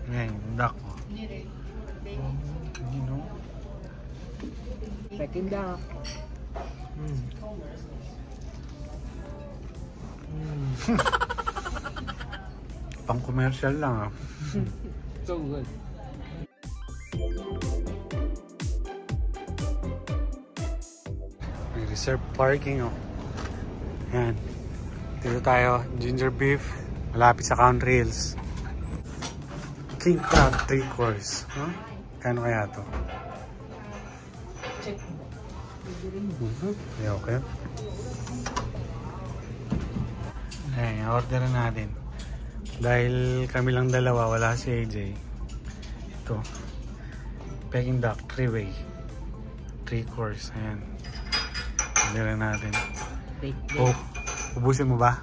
Ayan, yung duck. You know? Peking duck. Pang commercial lang ah. So good. May reserve parking oh. Ayan. Dito tayo, ginger beef, malapit sa Country Hills. King crab 3 course. Huh? Kano kaya to? Check. Yeah, okay. Ayan, order na natin. Dahil kami lang dalawa, wala si AJ. Ito. Peking duck, 3-way. 3 course. Ayan. Order na natin. Oh, ubusin mo ba?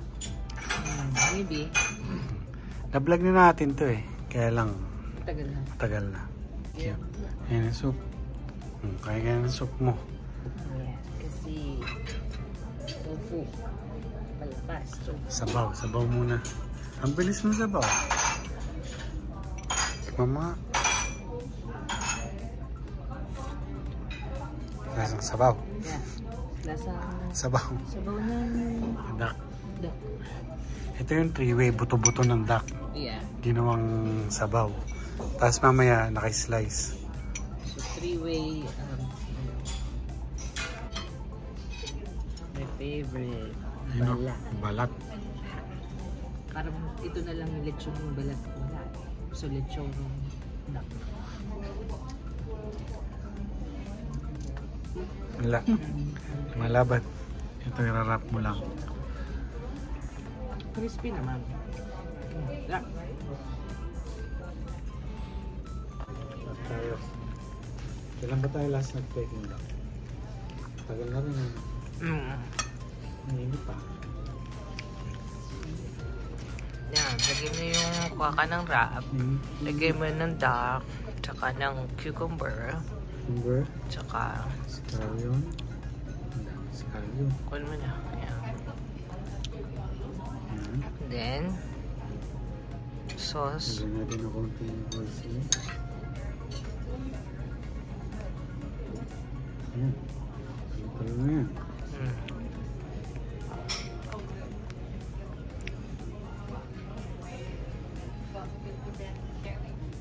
Maybe. Na-vlog na natin to eh. Kaya lang, Tagal na. Yeah. Ayan yung soup. Kaya kaya ng soup mo. Yeah, kasi tofu. Palpas. Sabaw. Sabaw muna. Ang bilis ng sabaw. Mama. Lasang sabaw. Yeah. Lasang Sabaw. sabaw ng Duck. duck. Ito yung 3-way. Buto-buto ng duck. Yeah. Ginawang sabaw. Tapos mamaya naka-slice. So 3-way. My favorite. Balat. Balat. Parang ito na lang yung lechon ng balat ko. So lechon ng duck. Wala. Malabat. Ito irarap mo lang. Crispy naman. Yeah. Tayo. Kailan ba tayo last nag-peking duck? Tagal na rin. Hindi pa. Yan, lagyan mo yung kuha ka ng wrap. Lagyan mo ng duck, tsaka ng cucumber, Cucumber. tsaka Scallion. Scallion. kuha mo na. Yan. Then, sauce. Lagyan natin ng konting hoisin. Ayan. Ito na yan.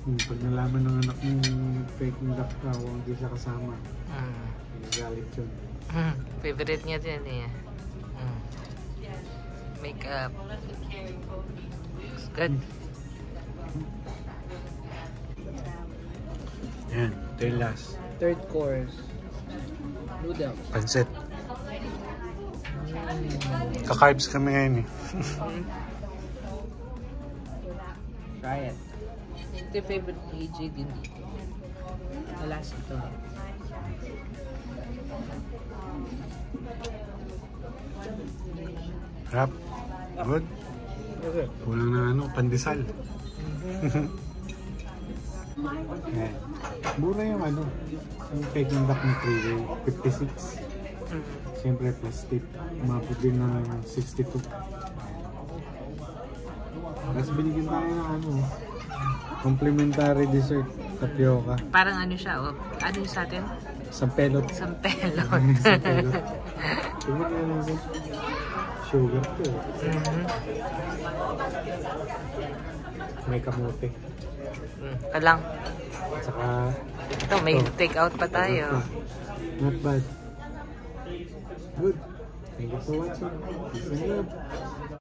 Pag nalaman ng anak yung peking duck daw, hindi siya kasama. Galit yun. Favorite niya din eh. Makeup. It's good. Ayan, ito yung last. Third course. Noodles. Pansit. Ka-carbs kami ngayon eh. Try it. Ito yung favorite ni AJ din dito. Malas ito. Rap. Good. Okay. Kulang na ano, pandesal. Ayan. Mura yung ano, yung peking duck na 3-way, 56. Siyempre plus tip, umabot din na 62. Tapos binigyan tayo ng ano, complimentary dessert, tapioca. Parang ano siya, oh. Ano yung sa atin? Sampelot. Sampelot. Sampelot. Tingnan nyo natin. Sugar to. May kamote. Kalang. Saka Ito, may take out pa tayo. not bad. Good. Thank you for watching. Peace and love.